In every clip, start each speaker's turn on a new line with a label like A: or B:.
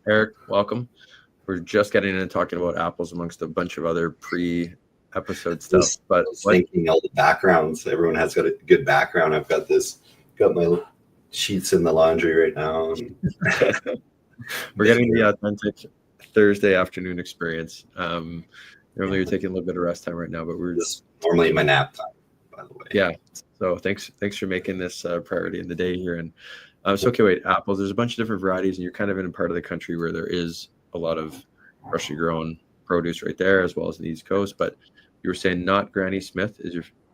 A: Erik, welcome. We're just getting into talking about apples amongst a bunch of other pre-episode stuff. But
B: I was thinking all the backgrounds. Everyone has got a good background. I've got my sheets in the laundry right now.
A: We're getting the authentic Thursday afternoon experience. Normally you're taking a little bit of rest time right now, but we're
B: just normally my nap time, by the way.
A: Yeah. So thanks for making this priority in the day here. And so okay, wait, apples. There's a bunch of different varieties, and you're kind of in a part of the country where there is a lot of freshly grown produce right there, as well as the East Coast. But you were saying not Granny Smith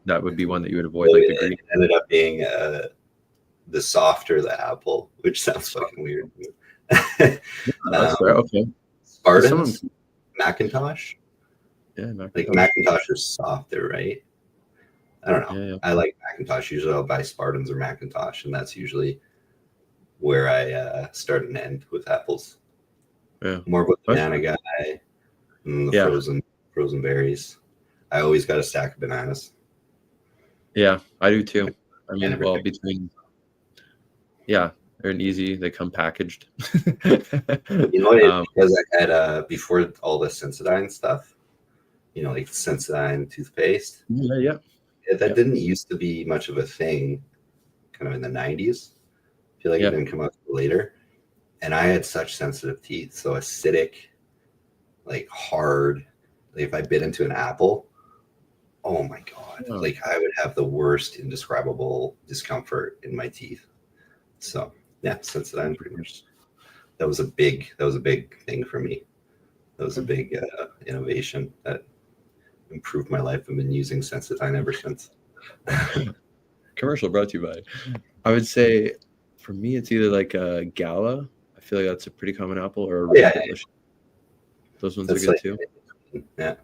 A: that would be one that you would avoid, like the green.
B: It ended up being the softer the apple, which sounds fucking weird.
A: That's fair. Okay.
B: Spartans, Macintosh.
A: Yeah, Macintosh.
B: Like Macintosh is softer, right? I don't know. Yeah. I like Macintosh. Usually I'll buy Spartans or Macintosh, and that's usually where I start and end with apples.
A: Yeah.
B: More of a banana guy and the frozen berries. I always got a stack of bananas.
A: Yeah, I do too. I mean, well, they're an easy. They come packaged.
B: You know what? Because I had before all the Sensodyne stuff, like Sensodyne toothpaste.
A: Yeah.
B: That didn't used to be much of a thing, kind of in the 90s. I feel like it didn't come out later. And I had such sensitive teeth, so acidic, like hard. Like if I bit into an apple, oh my god! Like I would have the worst indescribable discomfort in my teeth. So yeah, Sensodyne pretty much. That was a big thing for me. That was a big innovation that improved my life. I've been using Sensodyne ever since.
A: Commercial brought to you by. I would say, for me, it's either like a Gala. I feel like that's a pretty common apple, or a Those ones are good too.
B: Yeah.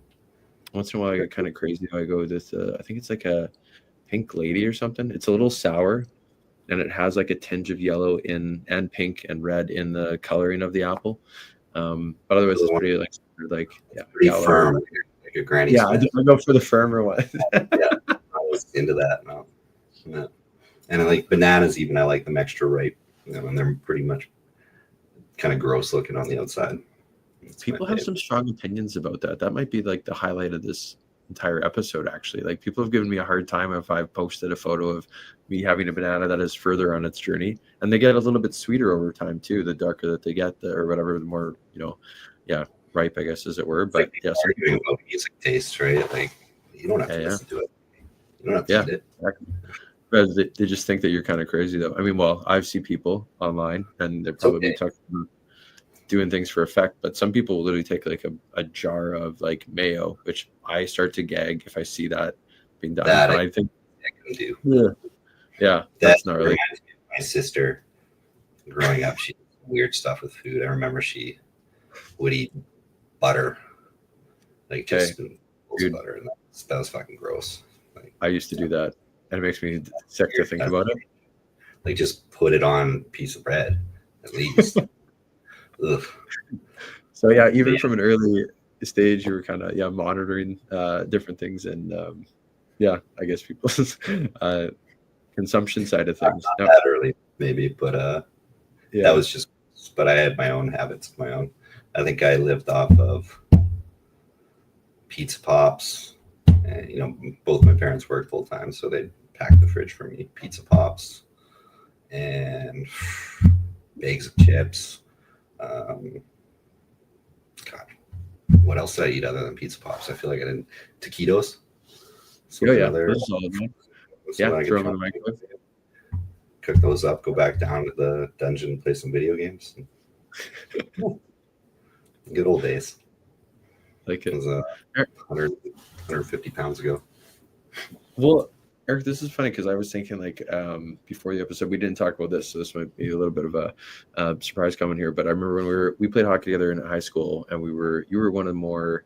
A: Once in a while, I get kind of crazy. I go with this. I think it's like a Pink Lady or something. It's a little sour, and it has like a tinge of yellow and pink and red in the coloring of the apple. But otherwise, it's pretty
B: pretty firm, like a Granny Smith.
A: I go for the firmer one.
B: I was into that now. Yeah. And I like bananas. Even I like them extra ripe, and they're pretty much kind of gross looking on the outside.
A: People have some strong opinions about that. That might be like the highlight of this entire episode, actually. Like, people have given me a hard time if I've posted a photo of me having a banana that is further on its journey, and they get a little bit sweeter over time too. The darker that they get, or whatever, the more ripe, I guess, as it were. But
B: like arguing about music taste, right? Like, you don't have to listen to it. You don't have to eat it.
A: Exactly. But they just think that you're kind of crazy, though. I mean, well, I've seen people online, and they're probably talking about doing things for effect, but some people will literally take like a jar of like mayo, which I start to gag if I see that being done.
B: That
A: I think
B: I can do.
A: Yeah, that's not really.
B: My sister, growing up, she did weird stuff with food. I remember she would eat butter, like just butter, and that was fucking gross. Like,
A: I used to do that, and it makes me sick to think about it.
B: Like, just put it on a piece of bread, at least. Ugh.
A: So yeah, even from an early stage, you were kind of monitoring different things, and I guess people's consumption side of things.
B: Not that early, maybe, but that was just. But I had my own habits of my own. I think I lived off of pizza pops, and both my parents worked full time, so they'd pack the fridge for me. Pizza pops and bags of chips. God, what else did I eat other than pizza pops? I feel like I didn't. Taquitos.
A: Throw them in the microwave.
B: Cook those up. Go back down to the dungeon, play some video games. Good old days.
A: Like
B: it was 150 pounds ago.
A: Well, Erik, this is funny because I was thinking before the episode, we didn't talk about this, so this might be a little bit of a surprise coming here. But I remember when we played hockey together in high school, and you were one of the more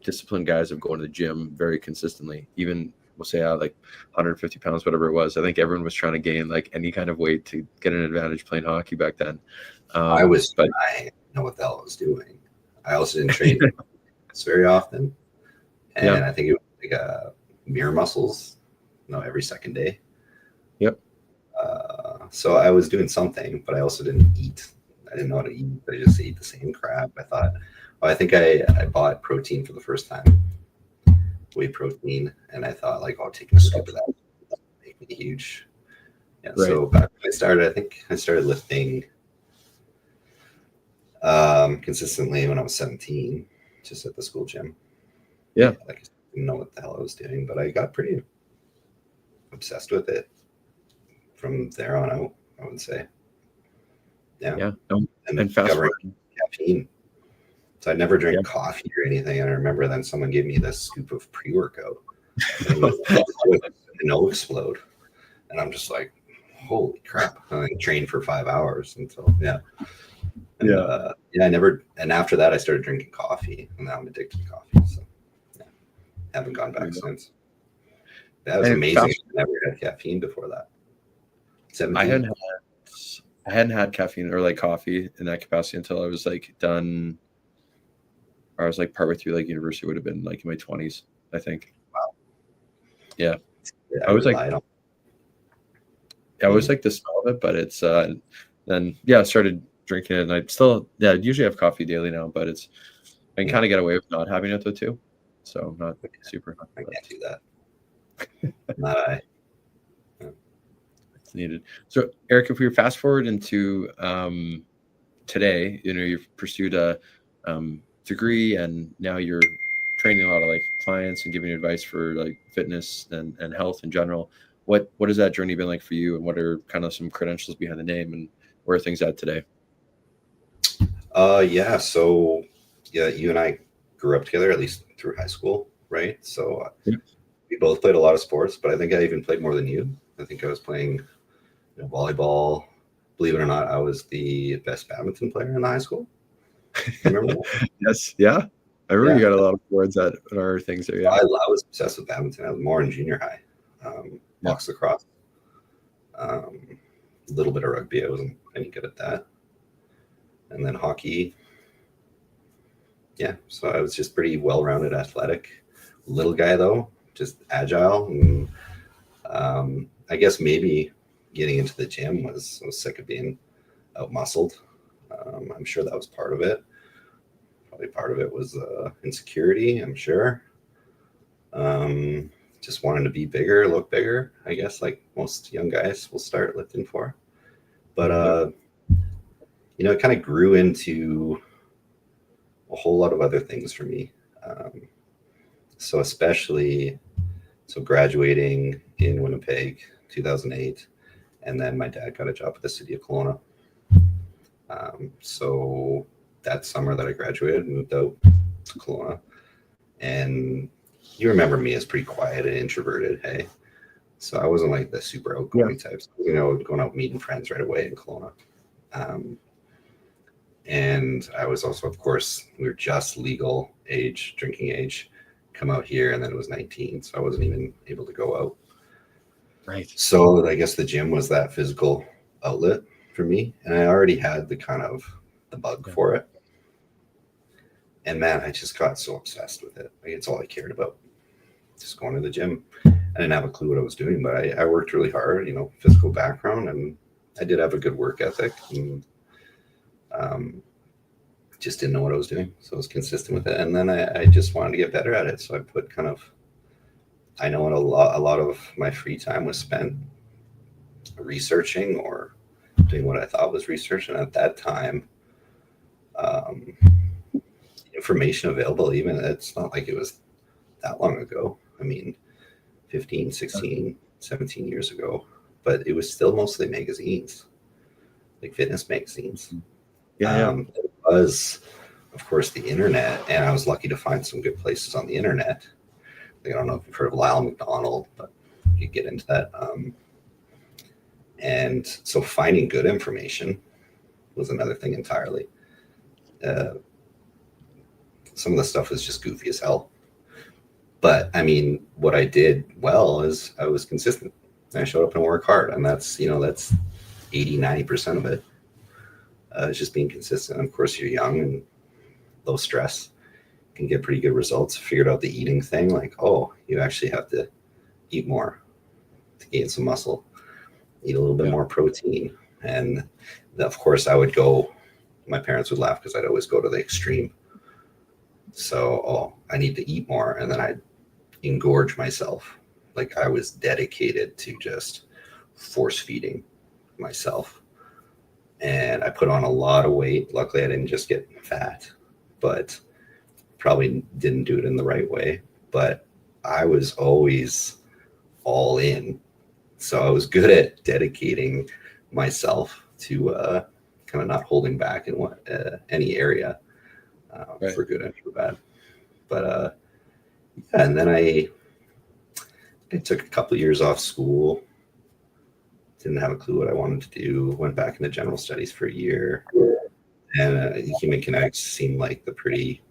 A: disciplined guys of going to the gym very consistently. Even we'll say like 150 pounds, whatever it was. I think everyone was trying to gain like any kind of weight to get an advantage playing hockey back then.
B: I didn't know what the hell I was doing. I also didn't train very often, and I think it was like mirror muscles. No, every second day.
A: Yep.
B: So I was doing something, but I also didn't eat I didn't know how to eat. I just ate the same crap. I thought, oh, I think I bought protein for the first time, whey protein, and I thought like, oh, taking a scoop of that would make me huge. Yeah.
A: Right.
B: So back when I think I started lifting consistently when I was 17, just at the school gym.
A: Yeah.
B: Like, I didn't know what the hell I was doing, but I got pretty obsessed with it from there on out, I would say. Yeah. And
A: fast
B: covering
A: forward.
B: caffeine. So I never drank coffee or anything. And I remember then someone gave me this scoop of pre-workout. And it'll explode. And I'm just like, holy crap. I trained for 5 hours until, and after that I started drinking coffee, and now I'm addicted to coffee. So haven't gone back since. That was amazing. I never had caffeine before that. 17.
A: I hadn't had caffeine or like coffee in that capacity until I was like done. I was like partway through like university, would have been like in my 20s, I think.
B: Wow.
A: Yeah.
B: I was like,
A: I was like the smell of it, but it's then I started drinking it, and I still usually have coffee daily now, but I can kind of get away with not having it though too. So I'm not super.
B: I can't do that. Not I.
A: It's needed. So Eric, if we fast forward into today, you've pursued a degree, and now you're training a lot of like clients and giving advice for like fitness and health in general. What has that journey been like for you, and what are kind of some credentials behind the name, and where are things at today?
B: So you and I grew up together, at least through high school, right? So we both played a lot of sports, but I think I even played more than you. I think I was playing volleyball. Believe it or not, I was the best badminton player in the high school. Remember that?
A: Yes. Yeah. I remember you got a lot of awards at our things there. Yeah.
B: I was obsessed with badminton. I was more in junior high. Box lacrosse. A little bit of rugby. I wasn't any good at that. And then hockey. Yeah. So I was just pretty well-rounded, athletic. Little guy though, just agile. And I guess maybe getting into the gym I was sick of being out-muscled. I'm sure that was part of it. Probably part of it was insecurity, I'm sure. Just wanting to be bigger, look bigger, I guess, like most young guys will start lifting for. But, it kind of grew into a whole lot of other things for me. So graduating in Winnipeg, 2008, and then my dad got a job at the city of Kelowna. So that summer that I graduated, moved out to Kelowna, and you remember me as pretty quiet and introverted, hey? So I wasn't like the super outgoing types, going out meeting friends right away in Kelowna. And I was also, of course, we were just legal age, drinking age, come out here, and then it was 19, so I wasn't even able to go out.
A: Right.
B: So I guess the gym was that physical outlet for me, and I already had the bug for it. And man, I just got so obsessed with it. Like, it's all I cared about, just going to the gym. I didn't have a clue what I was doing, but I worked really hard, physical background, and I did have a good work ethic, and just didn't know what I was doing. So I was consistent with it. And then I just wanted to get better at it. So I put I know a lot of my free time was spent researching or doing what I thought was research. And at that time, information available, even it's not like it was that long ago. I mean, 15, 16, 17 years ago, but it was still mostly magazines, like fitness magazines. It was, of course, the internet, and I was lucky to find some good places on the internet. Like, I don't know if you've heard of Lyle McDonald, but you get into that. And so finding good information was another thing entirely. Some of the stuff was just goofy as hell. But I mean, what I did well is I was consistent. I showed up and worked hard, and that's 80, 90% of it. It's just being consistent. Of course, you're young and low stress, can get pretty good results. Figured out the eating thing, like, oh, you actually have to eat more to gain some muscle, eat a little bit more protein. And of course, I would go my parents would laugh because I'd always go to the extreme. So, I need to eat more. And then I'd engorge myself. Like I was dedicated to just force feeding myself. And I put on a lot of weight. Luckily, I didn't just get fat, but probably didn't do it in the right way. But I was always all in. So I was good at dedicating myself to kind of not holding back in any area, for good and for bad. But yeah, and then I took a couple of years off school. Didn't have a clue what I wanted to do. Went back into general studies for a year, and human kinetics seemed like the pretty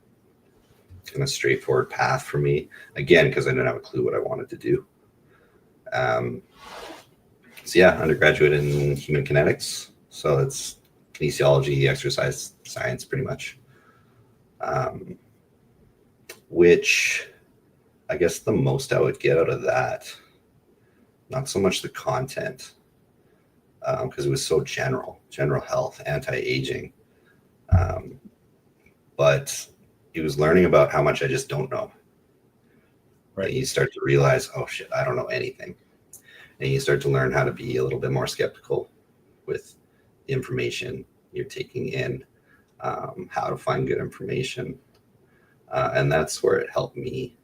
B: kind of straightforward path for me. Again, because I didn't have a clue what I wanted to do. So yeah, undergraduate in human kinetics. So it's kinesiology, exercise science, pretty much. Which I guess the most I would get out of that, not so much the content, because it was so general health, anti-aging. But it was learning about how much I just don't know. Right. And you start to realize, oh shit, I don't know anything. And you start to learn how to be a little bit more skeptical with the information you're taking in, how to find good information. And that's where it helped me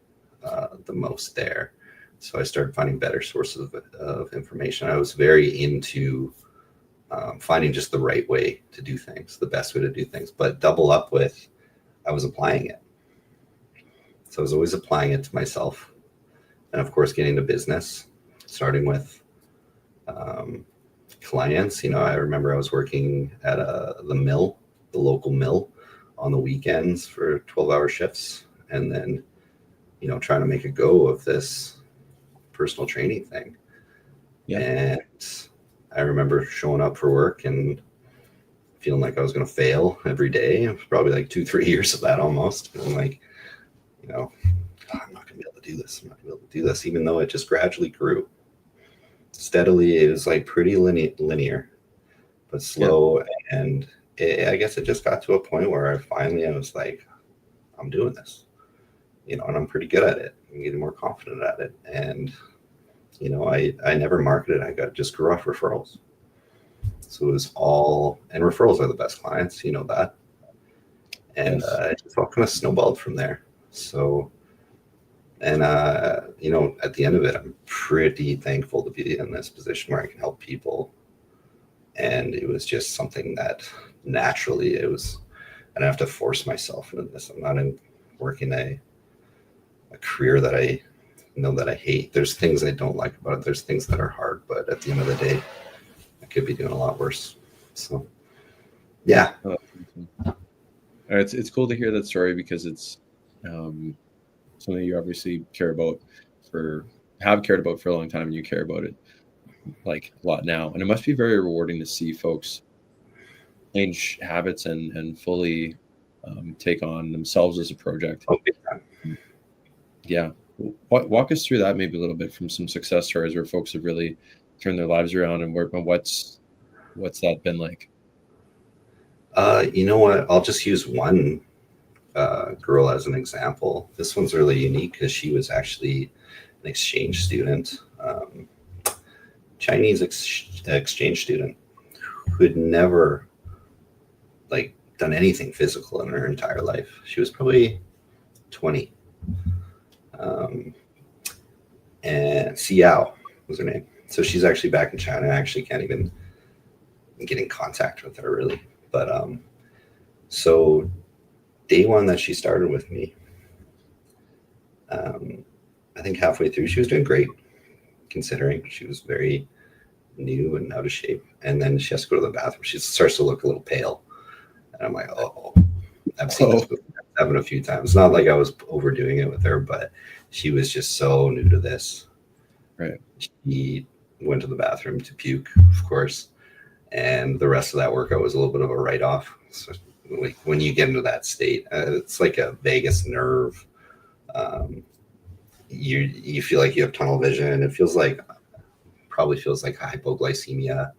B: the most there. So I started finding better sources of information. I was very into finding just the right way to do things, the best way to do things, but double up with, I was applying it. So I was always applying it to myself. And of course, getting to business, starting with clients. I remember I was working at the mill, the local mill, on the weekends for 12-hour shifts. And then, trying to make a go of this personal training thing. Yeah. And I remember showing up for work and feeling like I was going to fail every day. It was probably like 2-3 years of that almost. And I'm like, I'm not going to be able to do this. I'm not going to be able to do this, even though it just gradually grew. Steadily, it was like pretty linear, but slow. Yeah. And I guess it just got to a point where I was like, I'm doing this, and I'm pretty good at it. I'm getting more confident at it. And, I never marketed. I just grew off referrals. So it was and referrals are the best clients, that. And it just all kind of snowballed from there. So, and, at the end of it, I'm pretty thankful to be in this position where I can help people. And it was just something that naturally I don't have to force myself into this. I'm not working a career that I know that I hate. There's things I don't like about it. There's things that are hard, but at the end of the day, I could be doing a lot worse. So, yeah.
A: It's cool to hear that story because it's something you obviously have cared about for a long time, and you care about it like a lot now. And it must be very rewarding to see folks change habits and fully take on themselves as a project. Yeah. Walk us through that maybe a little bit, from some success stories where folks have really turned their lives around, and what's that been like?
B: You know what? I'll just use one girl as an example. This one's really unique because she was actually an exchange student, Chinese exchange student who had never done anything physical in her entire life. She was probably 20. And Xiao was her name. So she's actually back in China. I actually can't even get in contact with her really. But so day one that she started with me, I think halfway through she was doing great, considering she was very new and out of shape. And then she has to go to the bathroom. She starts to look a little pale. And I'm like, I've seen this happen a few times. It's not like I was overdoing it with her, but she was just so new to this.
A: Right.
B: She went to the bathroom to puke, of course. And the rest of that workout was a little bit of a write-off. So when you get into that state, it's like a vagus nerve. You feel like you have tunnel vision. It probably feels like hypoglycemia,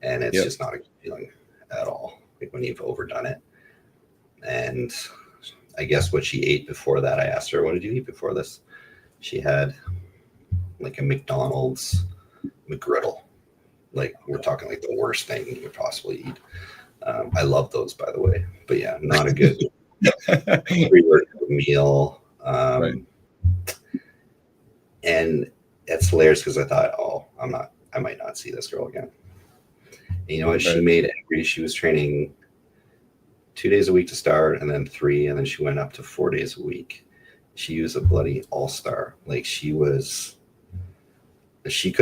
B: and it's just not a good feeling at all. like when you've overdone it. And I guess what she ate before that, I asked her, what did you eat before this? She had like a McDonald's McGriddle. Like, we're talking like the worst thing you could possibly eat. I love those, by the way, but yeah, not a good pre-workout meal.
A: Right.
B: And it's hilarious because I thought, oh, I might not see this girl again. And you know what?
A: Right.
B: She was training 2 days a week to start, and then 3, and then she went up to 4 days a week. She was a bloody all-star. Like, she could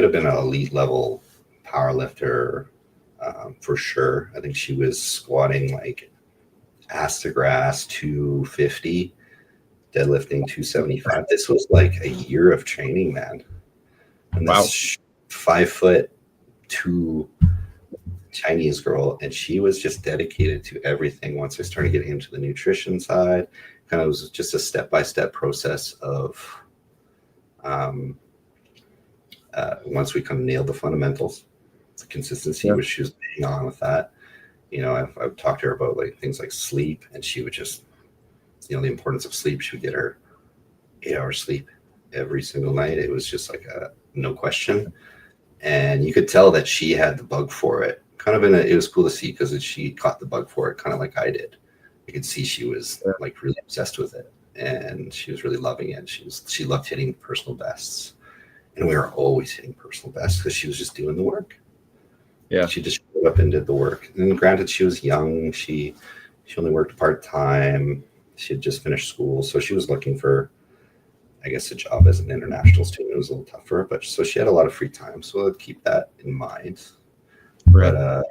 B: have been an elite level power lifter, for sure. I think she was squatting like ass to grass 250, deadlifting 275. This was like a year of training, man. And this 5'2" Chinese girl, and she was just dedicated to everything. Once I started getting into the nutrition side, kind of was just a step-by-step process of once we kind of nailed the fundamentals, the consistency, which she was hanging on with that. You know, I've talked to her about like things like sleep, and she would just, you know, the importance of sleep. She would get her 8 hours sleep every single night. It was just like a no question. And you could tell that she had the bug for it. It was cool to see because she caught the bug for it, kind of like I did. You could see she was like really obsessed with it, and she was really loving it. She loved hitting personal bests, and we were always hitting personal bests because she was just doing the work.
A: Yeah,
B: she just showed up and did the work. And granted, she was young. She only worked part-time. She had just finished school, so she was looking for, I guess, a job as an international student. It was a little tougher, but so she had a lot of free time. So I'd keep that in mind. Right. But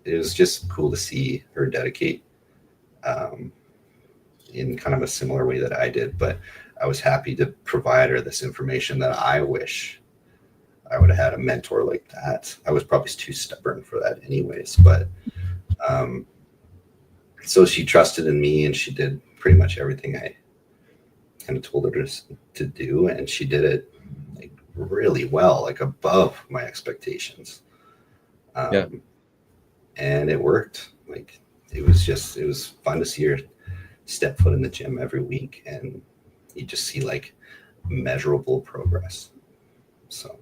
B: it was just cool to see her dedicate in kind of a similar way that I did. But I was happy to provide her this information that I wish I would have had a mentor like that. I was probably too stubborn for that anyways. But so she trusted in me, and she did pretty much everything I kind of told her to do. And she did it like really well, like above my expectations. And it worked. Like, it was fun to see her step foot in the gym every week, and you just see like measurable progress. So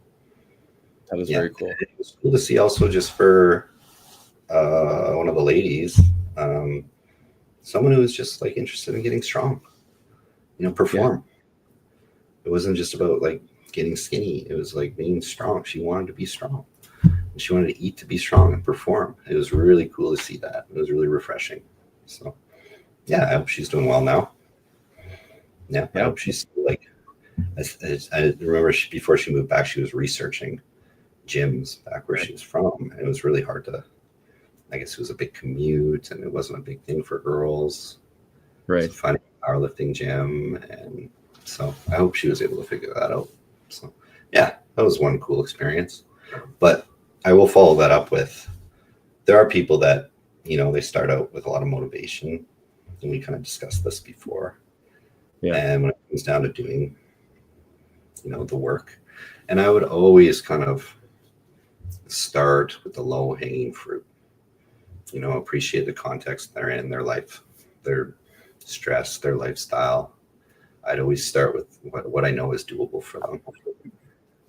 A: that was very cool.
B: It was cool to see also, just for one of the ladies, someone who was just like interested in getting strong, you know, perform. It wasn't just about like getting skinny. It was like being strong. She wanted to be strong. And she wanted to eat to be strong and perform. It was really cool to see that. It was really refreshing. So yeah, I hope she's doing well now. Yeah, I hope she's like, I remember before she moved back, she was researching gyms back where she was from. And it was really hard to, I guess it was a big commute, and it wasn't a big thing for girls. Right. Finding a powerlifting gym. And so I hope she was able to figure that out. So yeah, that was one cool experience. But I will follow that up with, there are people that, you know, they start out with a lot of motivation, and we kind of discussed this before. And when it comes down to doing, you know, the work, and I would always kind of start with the low hanging fruit, you know, appreciate the context they're in, their life, their stress, their lifestyle. I'd always start with what I know is doable for them.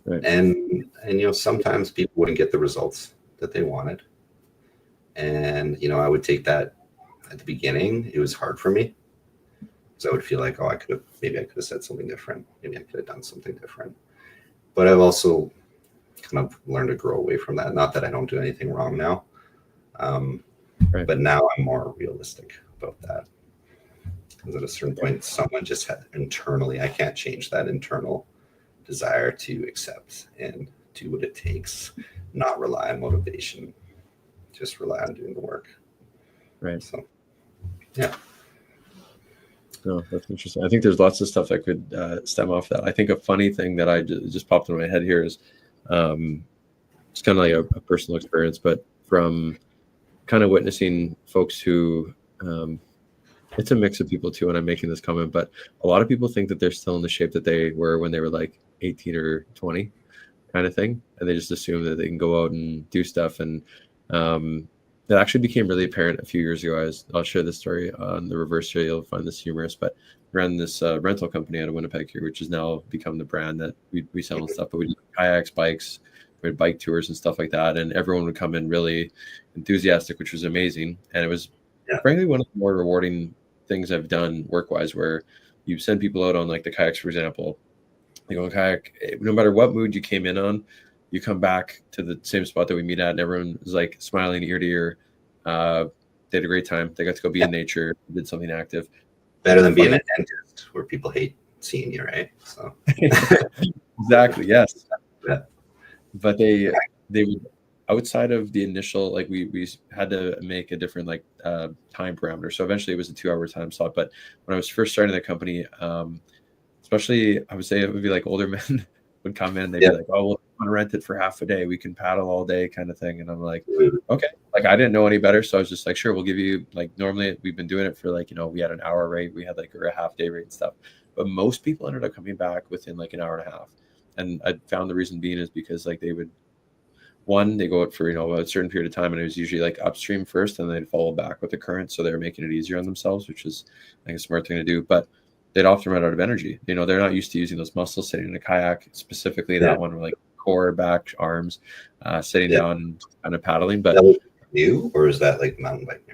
B: Right. And you know, sometimes people wouldn't get the results that they wanted. And, you know, I would take that at the beginning. It was hard for me, because I would feel like, oh, I could have said something different. Maybe I could have done something different. But I've also kind of learned to grow away from that. Not that I don't do anything wrong now. But now I'm more realistic about that. Because at a certain point, someone just had internally, I can't change that internal desire to accept and do what it takes, not rely on motivation, just rely on doing the work. Right. So, yeah.
A: No, that's interesting. I think there's lots of stuff that could stem off that. I think a funny thing that I just popped in my head here is it's kind of like a personal experience, but from kind of witnessing folks who it's a mix of people too, and I'm making this comment, but a lot of people think that they're still in the shape that they were when they were like 18 or 20 kind of thing, and they just assume that they can go out and do stuff. And it actually became really apparent a few years ago. I'll share this story on the reverse here. You'll find this humorous, but ran this rental company out of Winnipeg here, which has now become the brand that we sell and stuff. But we do kayaks, bikes, we had bike tours and stuff like that. And everyone would come in really enthusiastic, which was amazing. And it was frankly one of the more rewarding things I've done work-wise, where you send people out on like the kayaks, for example. You go on kayak, no matter what mood you came in on, you come back to the same spot that we meet at, and everyone is like smiling ear to ear. They had a great time. They got to go be in nature, did something active.
B: Better than being a dentist where people hate seeing you, right? So
A: exactly, yes.
B: Yeah.
A: But they would, outside of the initial, like we had to make a different like time parameter. So eventually it was a 2-hour time slot. But when I was first starting the company, especially I would say it would be like older men would come in, they'd be like, oh, well, I want to rent it for half a day, we can paddle all day kind of thing. And I'm like, okay, like I didn't know any better, so I was just like, sure, we'll give you, like, normally we've been doing it for like, we had an hour rate, we had like a half day rate and stuff, but most people ended up coming back within like an hour and a half. And I found the reason being is because like they would, they go out for a certain period of time, and it was usually like upstream first, and they'd follow back with the current, so they were making it easier on themselves, which is I think a smart thing to do. But they'd often run out of energy. They're not used to using those muscles sitting in a kayak, specifically that one, like core, back, arms, sitting down, kind of paddling. But
B: that was new, or is that like mountain biking?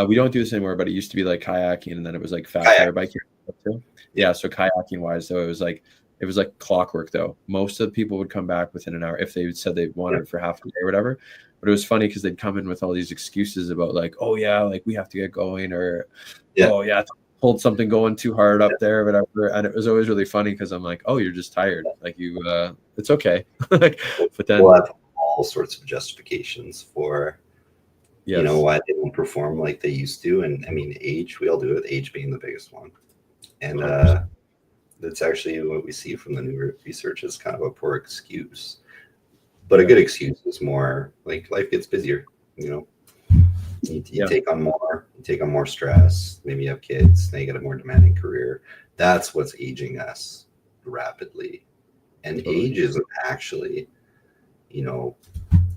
A: We don't do this anymore, but it used to be like kayaking, and then it was like fast air biking too. Yeah, so kayaking wise, though, it was like clockwork. Though most of the people would come back within an hour if they said they wanted it for half a day or whatever. But it was funny because they'd come in with all these excuses about like, oh yeah, like we have to get going, or oh yeah, hold something going too hard up there, whatever. And it was always really funny because I'm like, oh, you're just tired, like you, it's okay. But then
B: we'll have all sorts of justifications for why they don't perform like they used to. And I mean, age, we all do it, age being the biggest one. And that's actually what we see from the new research is kind of a poor excuse. But a good excuse is more like life gets busier, you take on more stress. Maybe you have kids, then you get a more demanding career. That's what's aging us rapidly. And age isn't actually,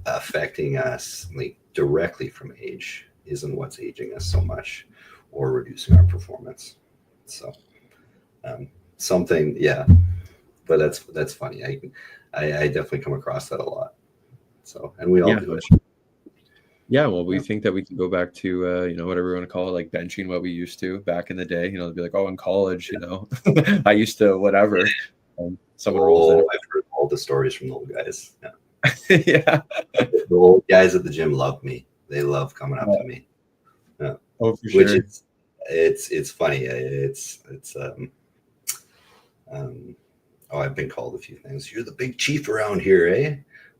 B: affecting us like directly from age isn't what's aging us so much or reducing our performance. So but that's funny. I definitely come across that a lot. So, and we all do it.
A: Yeah, well, we think that we can go back to, whatever we want to call it, like benching what we used to back in the day. They'd be like, oh, in college, I used to whatever. Someone rolls in.
B: I've heard all the stories from the old guys.
A: Yeah.
B: The old guys at the gym love me. They love coming up to me. Yeah.
A: Oh, for sure.
B: Which it's funny. I've been called a few things. You're the big chief around here, eh?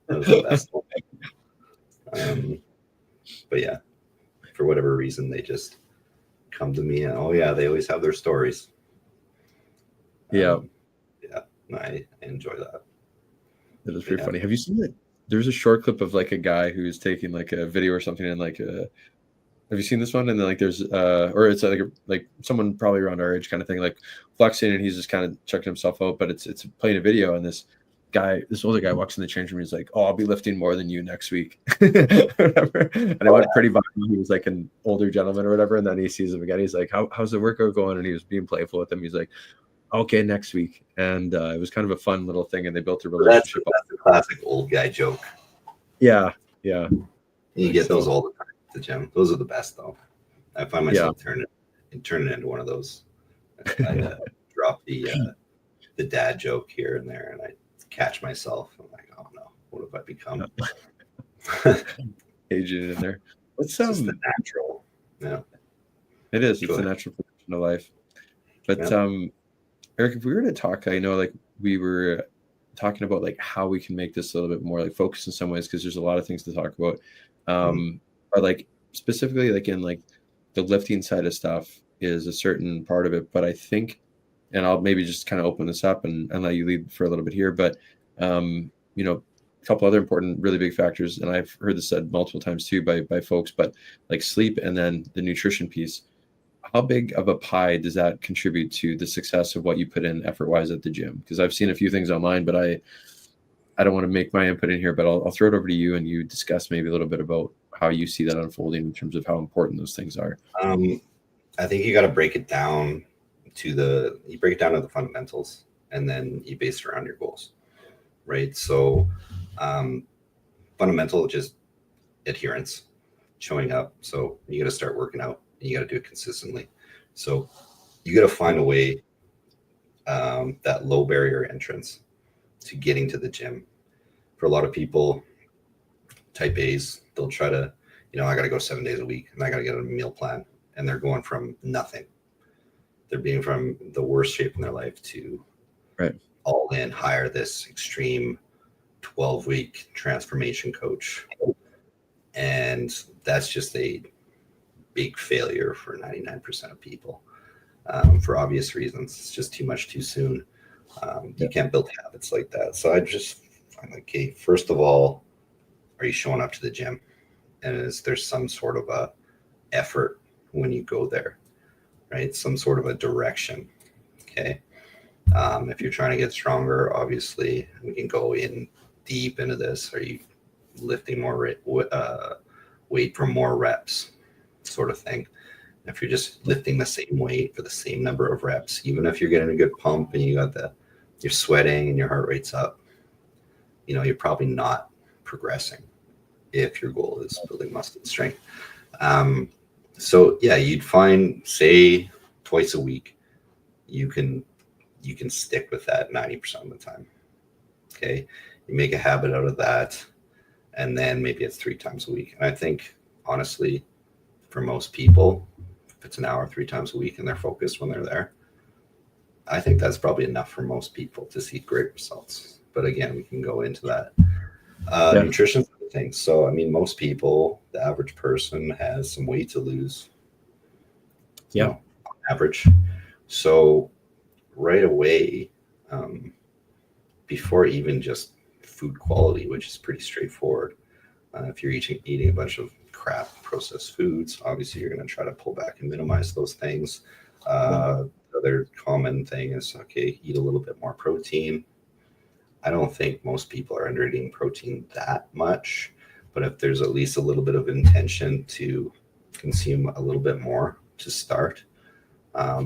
B: That was the best one. But yeah, for whatever reason, they just come to me and they always have their stories. I enjoy that.
A: That is pretty funny. Have you seen it? There's a short clip of like a guy who's taking like a video or something, and like have you seen this one? And then like there's or it's like someone probably around our age kind of thing, like flexing, and he's just kind of checking himself out, but it's playing a video, and this older guy walks in the change room. He's like, oh, I'll be lifting more than you next week. Whatever. And it went pretty viral. He was like an older gentleman or whatever. And then he sees him again. He's like, how's the workout going? And he was being playful with him. He's like, okay, next week. And it was kind of a fun little thing. And they built a relationship.
B: That's a classic old guy joke.
A: Yeah.
B: You get those all the time at the gym. Those are the best though. I find myself turning it into one of those. I drop the dad joke here and there, and I catch myself. I'm like, oh no, what have I become?
A: Aging in there. What's
B: just the natural? Yeah,
A: it is. It's a natural progression of life. But Erik, if we were to talk, I know like we were talking about like how we can make this a little bit more like focused in some ways, because there's a lot of things to talk about. But like specifically like in like the lifting side of stuff is a certain part of it. But I think, and I'll maybe just kind of open this up and let you lead for a little bit here, but a couple other important, really big factors, and I've heard this said multiple times too by folks, but like sleep and then the nutrition piece. How big of a pie does that contribute to the success of what you put in effort-wise at the gym? Because I've seen a few things online, but I don't want to make my input in here, but I'll throw it over to you, and you discuss maybe a little bit about how you see that unfolding in terms of how important those things are.
B: I think you got to break it down to the fundamentals, and then you base it around your goals, right? So fundamental, just adherence, showing up. So you got to start working out, and you got to do it consistently. So you got to find a way, that low barrier entrance to getting to the gym. For a lot of people, type A's, they'll try to, I got to go 7 days a week, and I got to get a meal plan, and they're going from nothing. They're being from the worst shape in their life to all in, hire this extreme 12-week transformation coach. And that's just a big failure for 99% of people, for obvious reasons. It's just too much too soon. You can't build habits like that. So I just find like, okay, first of all, are you showing up to the gym? And is there some sort of a effort when you go there, right? Some sort of a direction. Okay. If you're trying to get stronger, obviously we can go in deep into this. Are you lifting more weight for more reps, sort of thing? If you're just lifting the same weight for the same number of reps, even if you're getting a good pump and you're sweating and your heart rate's up, you're probably not progressing if your goal is building muscle strength. So yeah, you'd find, say, twice a week, you can stick with that 90% of the time. Okay. You make a habit out of that, and then maybe it's 3 times a week. And I think, honestly, for most people, if it's an hour 3 times a week and they're focused when they're there, I think that's probably enough for most people to see great results. But again, we can go into that. Nutrition thing. So, I mean, most people, the average person, has some weight to lose. On average. So right away, before even just food quality, which is pretty straightforward, if you're eating a bunch of crap processed foods, obviously you're going to try to pull back and minimize those things. The other common thing is, okay, eat a little bit more protein. I don't think most people are under eating protein that much, but if there's at least a little bit of intention to consume a little bit more to start,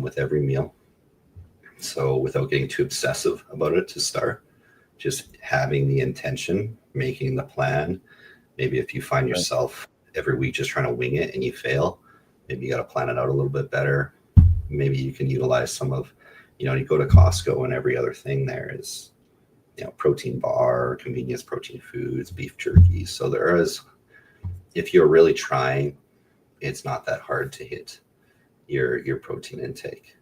B: with every meal. So without getting too obsessive about it to start, just having the intention, making the plan. Maybe if you find yourself every week just trying to wing it and you fail, maybe you got to plan it out a little bit better. Maybe you can utilize some of, you go to Costco and every other thing there is, protein bar, convenience protein foods, beef jerky. So there is, if you're really trying, it's not that hard to hit your protein intake.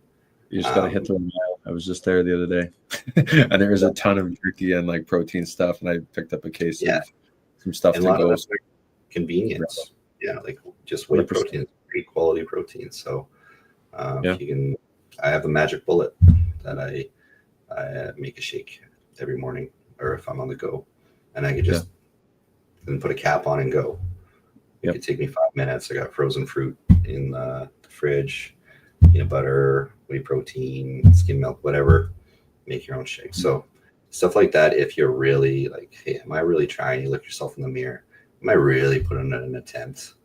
A: You just got to hit the mile. I was just there the other day and there was a ton of jerky and like protein stuff. And I picked up a case of some stuff
B: and
A: to go.
B: Convenience. Yeah. Like just whey 100%. Protein is great quality protein. So if you can, I have a magic bullet that I make a shake every morning, or if I'm on the go, and I could just then put a cap on and go. It could take me 5 minutes. I got frozen fruit in the fridge, peanut butter, whey protein, skim milk, whatever. Make your own shake. So stuff like that. If you're really like, hey, am I really trying? You look yourself in the mirror. Am I really putting in an attempt?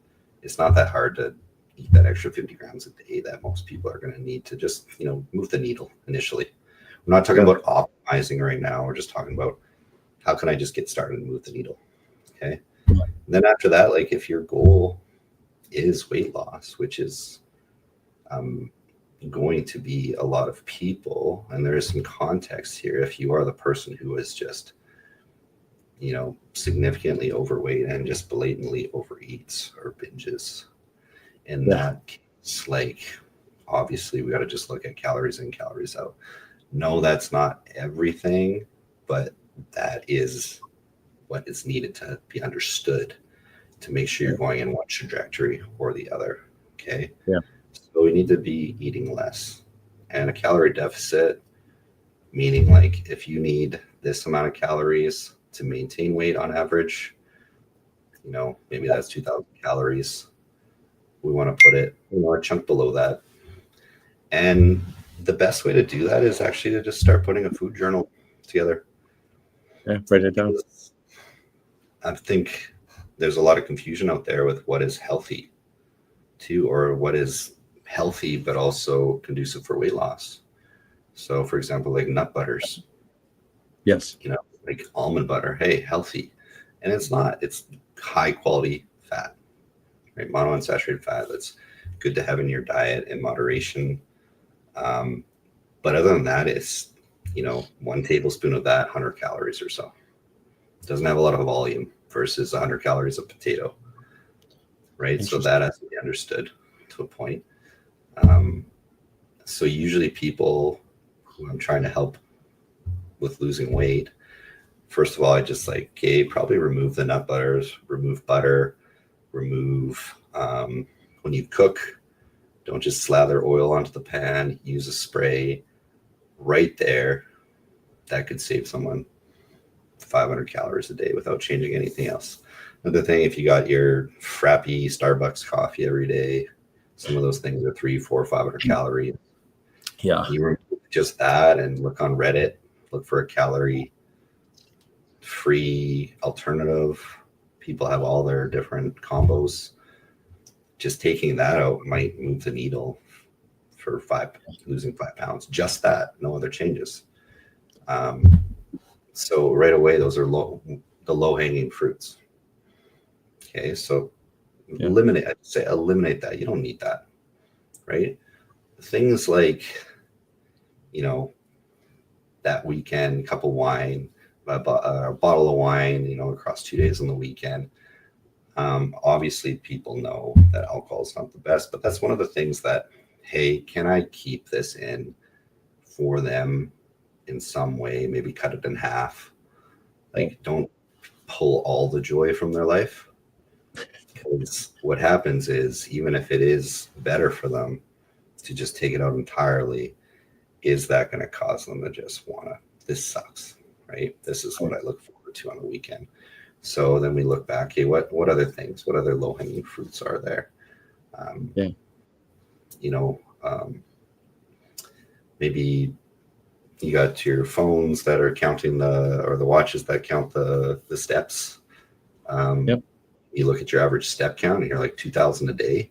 B: It's not that hard to eat that extra 50 grams a day that most people are going to need to just, move the needle initially. We're not talking about optimizing right now. We're just talking about how can I just get started and move the needle. Okay. And then after that, like if your goal is weight loss, which is going to be a lot of people, and there is some context here. If you are the person who is just, significantly overweight and just blatantly overeats or binges, in that case, like obviously we got to just look at calories in, calories out. No, that's not everything, but that is what is needed to be understood to make sure you're going in one trajectory or the other. Okay.
A: Yeah.
B: So we need to be eating less, and a calorie deficit, meaning like if you need this amount of calories to maintain weight on average, maybe that's 2,000 calories. We want to put it, a chunk below that. And the best way to do that is actually to just start putting a food journal together.
A: Yeah, write it down.
B: I think there's a lot of confusion out there with what is healthy too, or what is healthy but also conducive for weight loss. So for example, like nut butters,
A: Yes.
B: like almond butter, hey, healthy. And it's not, it's high quality fat, right? Monounsaturated fat that's good to have in your diet in moderation. But other than that, it's, 1 tablespoon of that, 100 calories or so. It doesn't have a lot of volume versus 100 calories of potato, right? So that has to be understood to a point. So usually people who I'm trying to help with losing weight, first of all, I just like, okay, probably remove the nut butters, remove butter, remove, when you cook, don't just slather oil onto the pan, use a spray right there. That could save someone 500 calories a day without changing anything else. Another thing, if you got your frappy Starbucks coffee every day, some of those things are 300, 400, 500 calories.
A: Yeah.
B: You remove just that and look on Reddit, look for a calorie free alternative. People have all their different combos. Just taking that out might move the needle for losing 5 pounds. Just that, no other changes. So right away, those are the low hanging fruits. Okay, so eliminate that. You don't need that, right? Things like, that weekend cup of wine, a bottle of wine, across 2 days on the weekend. Obviously, people know that alcohol is not the best, but that's one of the things that, hey, can I keep this in for them in some way? Maybe cut it in half. Like, don't pull all the joy from their life. Because what happens is, even if it is better for them to just take it out entirely, is that going to cause them to just this sucks, right? This is what I look forward to on the weekend. So then we look back, hey, what other things, what other low-hanging fruits are there? Maybe you got your phones that are counting or the watches that count the steps. You look at your average step count and you're like 2,000 a day.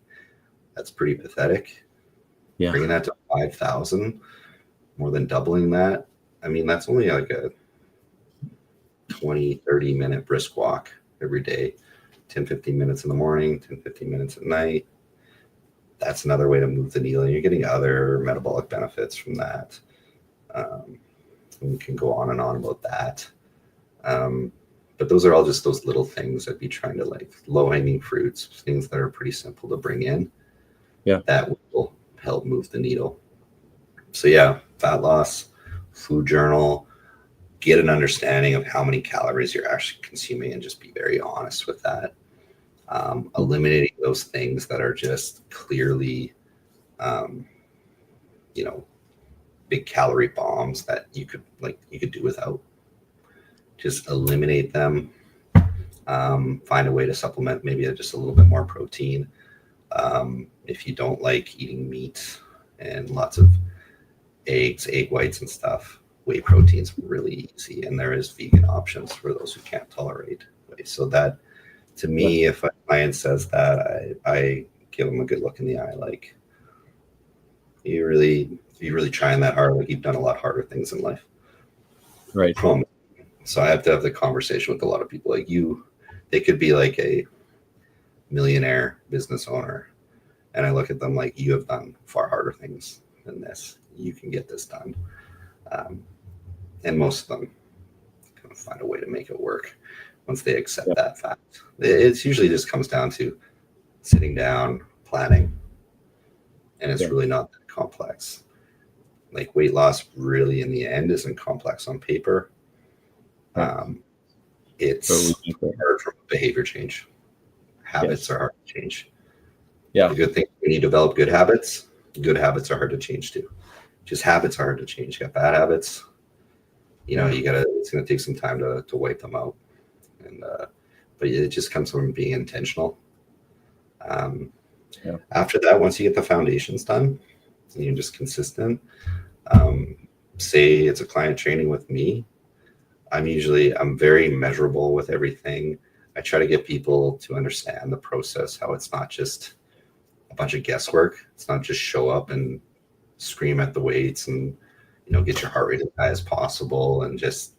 B: That's pretty pathetic. Yeah. Bringing that to 5,000, more than doubling that. I mean, that's only like a 20, 30-minute brisk walk every day, 10, 15 minutes in the morning, 10, 15 minutes at night. That's another way to move the needle. And you're getting other metabolic benefits from that. And we can go on and on about that. But those are all just those little things I'd be trying to, like, low-hanging fruits, things that are pretty simple to bring in. Yeah. That will help move the needle. So yeah, fat loss, food journal, get an understanding of how many calories you're actually consuming and just be very honest with that. Eliminating those things that are just clearly, big calorie bombs that you could do without. Just eliminate them. Find a way to supplement maybe just a little bit more protein. If you don't like eating meat and lots of eggs, egg whites and stuff, whey protein's really easy, and there is vegan options for those who can't tolerate whey. So that, to me, if a client says that, I give them a good look in the eye, like, you really trying that hard, like you've done a lot harder things in life. Right. So I have to have the conversation with a lot of people like you. They could be like a millionaire business owner, and I look at them like, you have done far harder things than this. You can get this done. And most of them kind of find a way to make it work once they accept that fact. It usually just comes down to sitting down, planning, and it's really not that complex. Like, weight loss really in the end isn't complex on paper. It's hard from behavior change. Habits are hard to change. Yeah. The good thing, when you develop good habits are hard to change too. Just habits are hard to change. You got bad habits, it's going to take some time to wipe them out. And, but it just comes from being intentional. After that, once you get the foundations done and you're just consistent, say it's a client training with me, I'm very measurable with everything. I try to get people to understand the process, how it's not just a bunch of guesswork. It's not just show up and scream at the weights and, get your heart rate as high as possible and just,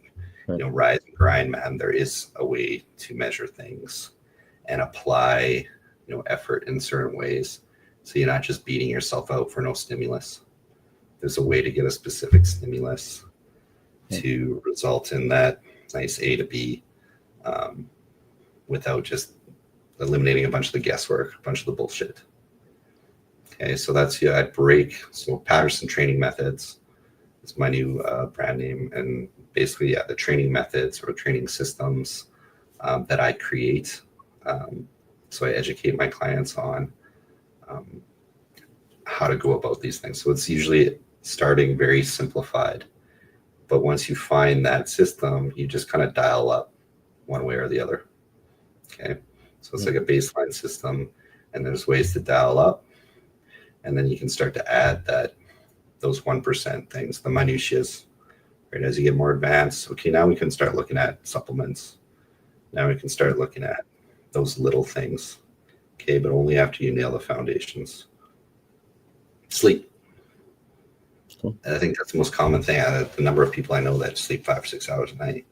B: rise and grind, man. There is a way to measure things and apply, effort in certain ways. So you're not just beating yourself out for no stimulus. There's a way to get a specific stimulus to result in that nice A to B, without just eliminating a bunch of the guesswork, a bunch of the bullshit. Okay, so that's at break. So Paterson Training Methods is my new brand name, and basically, the training methods or training systems that I create. So I educate my clients on how to go about these things. So it's usually starting very simplified, but once you find that system, you just kind of dial up one way or the other. Okay, so it's like a baseline system, and there's ways to dial up, and then you can start to add those 1% things, the minutiae, right? As you get more advanced, okay, now we can start looking at supplements. Now we can start looking at those little things, okay, but only after you nail the foundations. Sleep. Cool. And I think that's the most common thing. The number of people I know that sleep 5 or 6 hours a night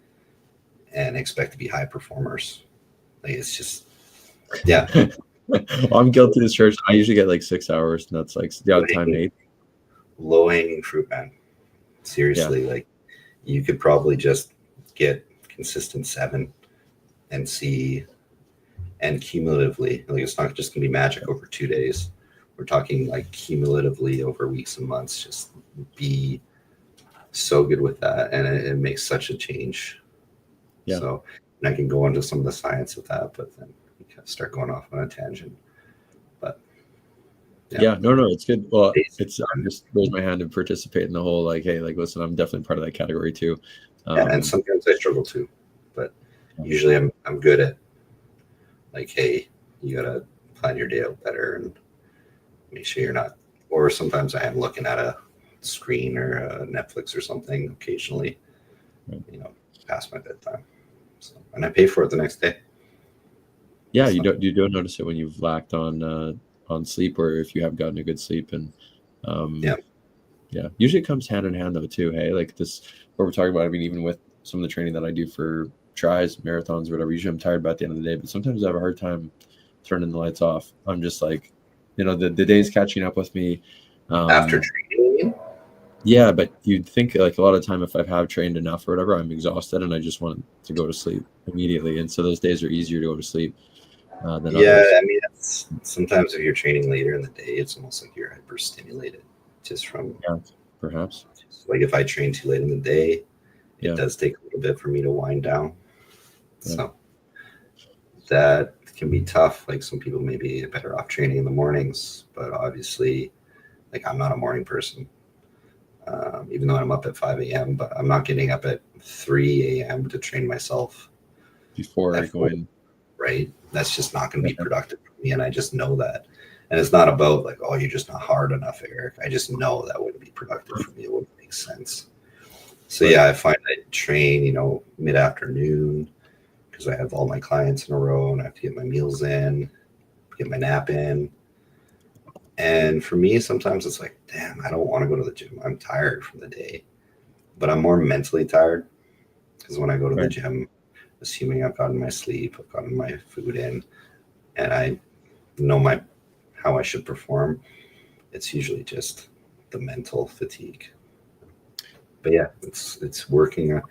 B: and expect to be high performers. Like, it's just, yeah.
A: I'm guilty as charged. I usually get like 6 hours, and that's like the odd time 8.
B: Low hanging fruit, man. Seriously, like you could probably just get consistent 7 and see, and cumulatively, like it's not just gonna be magic over 2 days. We're talking like cumulatively over weeks and months. Just be so good with that, and it makes such a change. Yeah. So, and I can go into some of the science of that, but then we can start going off on a tangent. But
A: no, it's good. Well, I just raise my hand and participate in the whole, like, hey, like, listen, I'm definitely part of that category too.
B: And sometimes I struggle too, but usually I'm good at, like, hey, you gotta plan your day out better and make sure you're not. Or sometimes I am looking at a screen or a Netflix or something occasionally, past my bedtime. So, and I pay for it the next day.
A: Yeah, you don't notice it when you've lacked on sleep, or if you have gotten a good sleep. And usually it comes hand in hand though too. Hey, like this, what we're talking about. I mean, even with some of the training that I do for tries, marathons, or whatever, usually I'm tired by the end of the day, but sometimes I have a hard time turning the lights off. I'm just like, the day's catching up with me.
B: After training?
A: Yeah, but you'd think like a lot of time if I have trained enough or whatever, I'm exhausted and I just want to go to sleep immediately. And so those days are easier to go to sleep than others.
B: I mean, sometimes if you're training later in the day, it's almost like you're hyperstimulated just from
A: perhaps.
B: Like if I train too late in the day, it does take a little bit for me to wind down. So that can be tough. Like some people may be better off training in the mornings, but obviously, like I'm not a morning person. Even though I'm up at 5 a.m., but I'm not getting up at 3 a.m. to train myself
A: before I go in.
B: Right? That's just not going to be productive for me, and I just know that. And it's not about like, oh, you're just not hard enough, Eric. I just know that wouldn't be productive for me. It wouldn't make sense. So I find I train, mid-afternoon because I have all my clients in a row and I have to get my meals in, get my nap in. And for me, sometimes it's like, damn, I don't want to go to the gym. I'm tired from the day, but I'm more mentally tired because when I go to the gym, assuming I've gotten my sleep, I've gotten my food in, and I know how I should perform, it's usually just the mental fatigue. But it's working,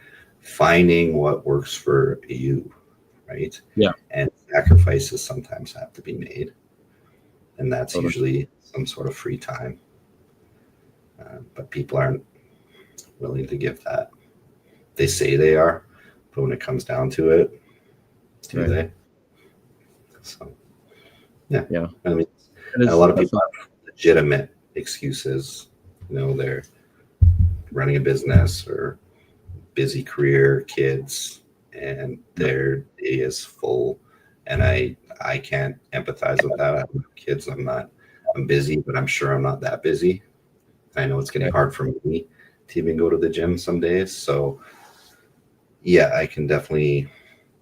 B: finding what works for you, right?
A: Yeah.
B: And sacrifices sometimes have to be made. And that's usually some sort of free time. But people aren't willing to give that. They say they are, but when it comes down to it, do they? So, I mean, a lot of people have legitimate excuses. They're running a business or busy career, kids, and their day is full. And I can't empathize with that. I have kids. I'm busy, but I'm sure I'm not that busy. I know it's getting hard for me to even go to the gym some days. So yeah, I can definitely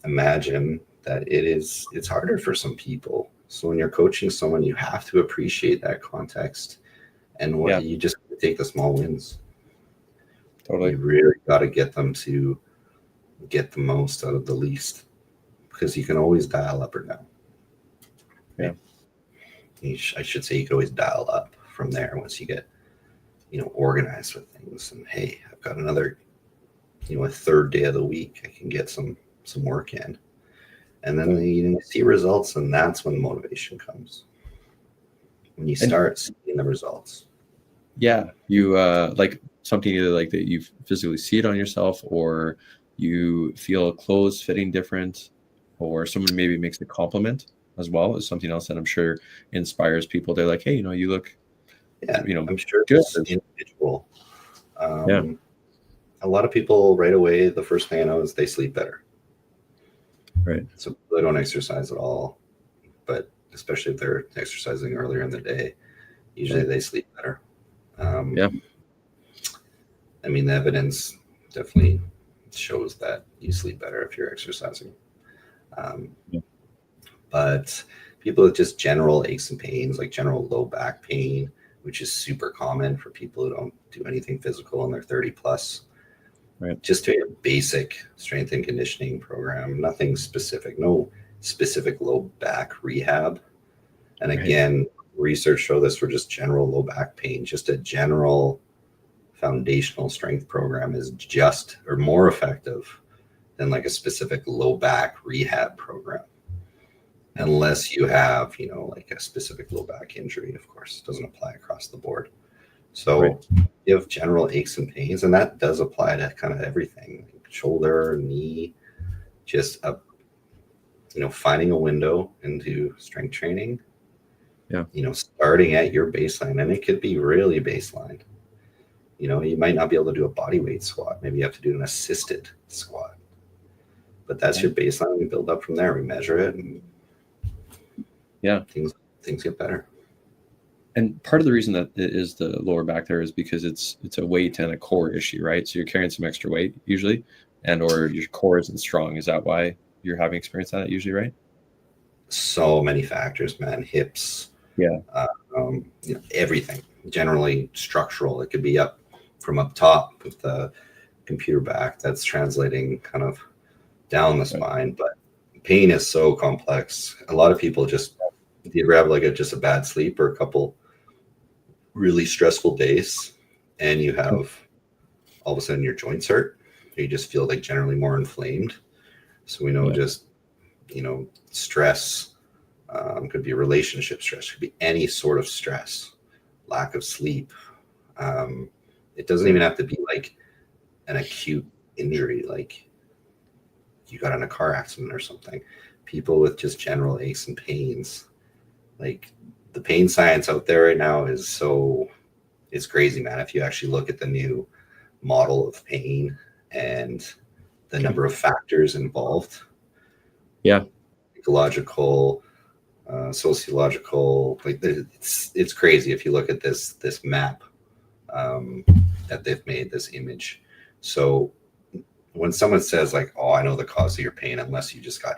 B: imagine that it's harder for some people. So when you're coaching someone, you have to appreciate that context and what
A: Yeah,
B: you just take the small wins.
A: totally.
B: You really got to get them to get the most out of the least, because you can always dial up or down.
A: Yeah.
B: Right? I should say you could always dial up from there once you get, organized with things. And hey, I've got another, a third day of the week. I can get some work in, and then you see results, and that's when motivation comes. When you
A: And
B: start seeing the results.
A: yeah, you like something either like that you physically see it on yourself, or you feel clothes fitting different, or someone maybe makes a compliment as well is something else that I'm sure inspires people. They're like, hey, you look,
B: Yeah, I'm sure
A: good.
B: it's individual.
A: Yeah,
B: A lot of people right away, the first thing I know is they sleep better.
A: right.
B: So they don't exercise at all, but especially if they're exercising earlier in the day, usually they sleep better.
A: Yeah,
B: I mean, the evidence definitely shows that you sleep better if you're exercising. Um,
A: yeah,
B: but people with just general aches and pains, like general low back pain, which is super common for people who don't do anything physical and they're 30 plus,
A: right.
B: just doing a basic strength and conditioning program, nothing specific, no specific low back rehab. And
A: Right.
B: again, research show this for just general low back pain, just a general foundational strength program is just or more effective than like a specific low back rehab program. Unless you have, like a specific low back injury, of course, it doesn't apply across the board.
A: Right.
B: So you have general aches and pains, and that does apply to kind of everything, like shoulder, knee, just finding a window into strength training.
A: Yeah.
B: Starting at your baseline, and it could be really baseline. You might not be able to do a body weight squat. Maybe you have to do an assisted squat, but that's your baseline. We build up from there. We measure it, and
A: Yeah.
B: things get better.
A: And part of the reason that it is the lower back there is because it's a weight and a core issue, right? So you're carrying some extra weight usually, and or your core isn't strong. Is that why you're having experience on it usually, right?
B: So many factors, man. Hips,
A: Yeah.
B: everything. Generally structural. It could be up top with the computer back. That's translating kind of down the spine, but pain is so complex. A lot of people just, if you have like just a bad sleep or a couple really stressful days, and you have all of a sudden your joints hurt, you just feel like generally more inflamed. So we know just stress could be relationship stress, could be any sort of stress, lack of sleep. It doesn't even have to be like an acute injury, like you got in a car accident or something. People with just general aches and pains, like the pain science out there right now it's crazy, man. If you actually look at the new model of pain and the number of factors involved, ecological, sociological, like it's crazy if you look at this map that they've made, this image. So when someone says like, oh, I know the cause of your pain, unless you just got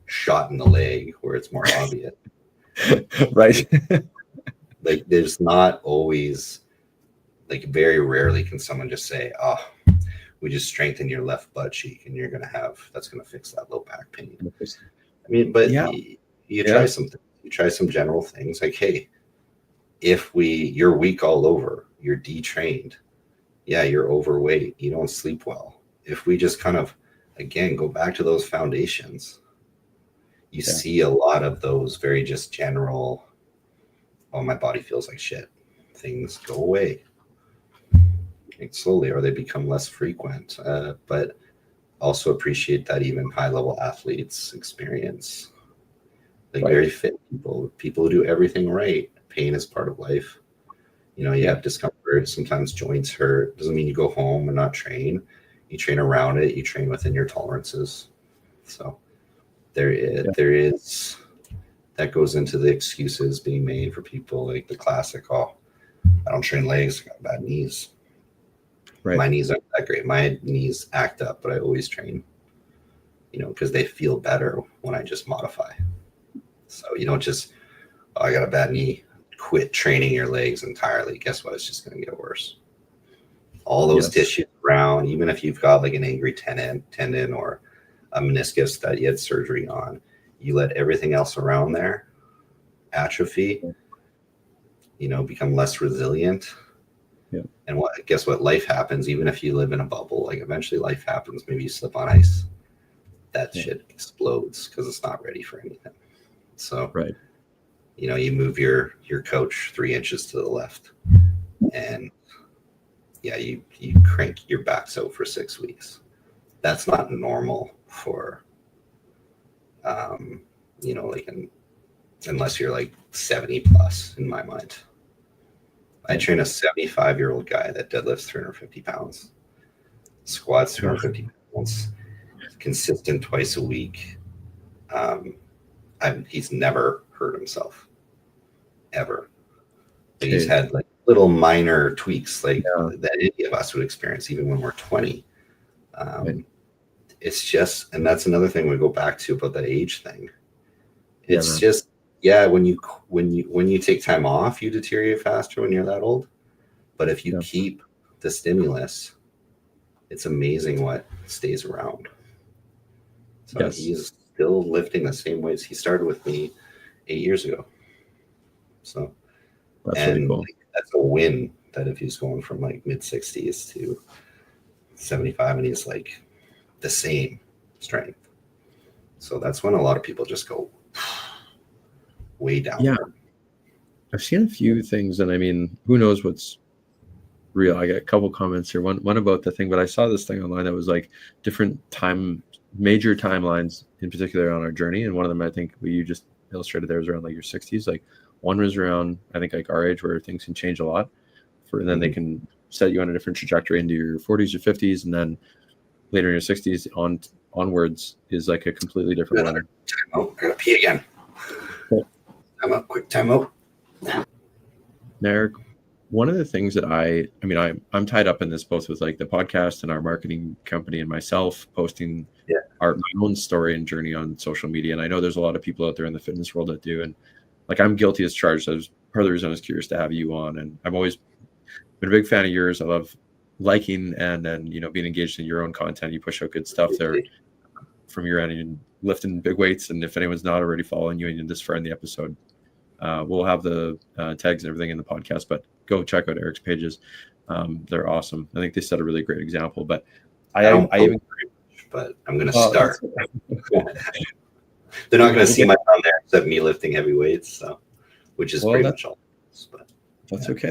B: shot in the leg where it's more obvious.
A: Right.
B: Like there's not always, like very rarely can someone just say, oh, we just strengthen your left butt cheek and that's going to fix that low back pain. I mean, but you try something, you try some general things like, hey, if you're weak all over, you're detrained, you're overweight, you don't sleep well. If we just kind of, again, go back to those foundations, you see a lot of those very just general, oh, my body feels like shit, things go away slowly, or they become less frequent. But also appreciate that even high level athletes experience, like very fit people who do everything right. Pain is part of life. You have discomfort. Sometimes joints hurt. Doesn't mean you go home and not train. You train around it. You train within your tolerances. So there is that goes into the excuses being made for people, like the classic, oh, I don't train legs, I got bad knees.
A: Right.
B: My knees aren't that great. My knees act up, but I always train, because they feel better when I just modify. So you don't just, oh, I got a bad knee, quit training your legs entirely. Guess what? It's just going to get worse. All those tissues around, even if you've got like an angry tendon or a meniscus that you had surgery on, you let everything else around there atrophy, become less resilient.
A: Yeah.
B: And guess what? Life happens. Even if you live in a bubble, like eventually life happens. Maybe you slip on ice. That shit explodes because it's not ready for anything. So,
A: right.
B: You move your couch 3 inches to the left, and you crank your backs out for 6 weeks. That's not normal for, unless you're like 70 plus, in my mind. I train a 75-year-old guy that deadlifts 350 pounds, squats 250 pounds, consistent twice a week. He's never hurt himself, ever. But he's had like little minor tweaks that any of us would experience, even when we're 20. It's just, and that's another thing we go back to about that age thing. It's just, when you take time off, you deteriorate faster when you're that old. But if you keep the stimulus, it's amazing what stays around. So he's still lifting the same weights he started with me 8 years ago. So
A: that's really cool.
B: That's a win, that if he's going from like mid-60s to 75 and he's like the same strength. So that's when a lot of people just go way down.
A: Yeah. I've seen a few things, and I mean, who knows what's real. I got a couple comments here. One about the thing, but I saw this thing online that was like different major timelines in particular on our journey. And one of them, I think you just illustrated there, was around like your 60s. Like one was around, I think, like our age, where things can change a lot and then they can set you on a different trajectory into your 40s or 50s. And then later in your 60s onwards is like a completely different one.
B: Oh, I gotta pee again. Quick time out.
A: Erik, one of the things that I'm tied up in this, both with like the podcast and our marketing company and myself posting my own story and journey on social media. And I know there's a lot of people out there in the fitness world that do. And like, I'm guilty as charged. That was part of the reason I was curious to have you on. And I've always been a big fan of yours. I love liking and being engaged in your own content. You push out good stuff there from your end, and lifting big weights. And if anyone's not already following you and this far in the episode, we'll have the tags and everything in the podcast, but go check out Erik's pages. They're awesome. I think they set a really great example. But I even,
B: but I'm going to start. They're not going to see much on there except me lifting heavy weights, which is pretty much all. But
A: that's okay.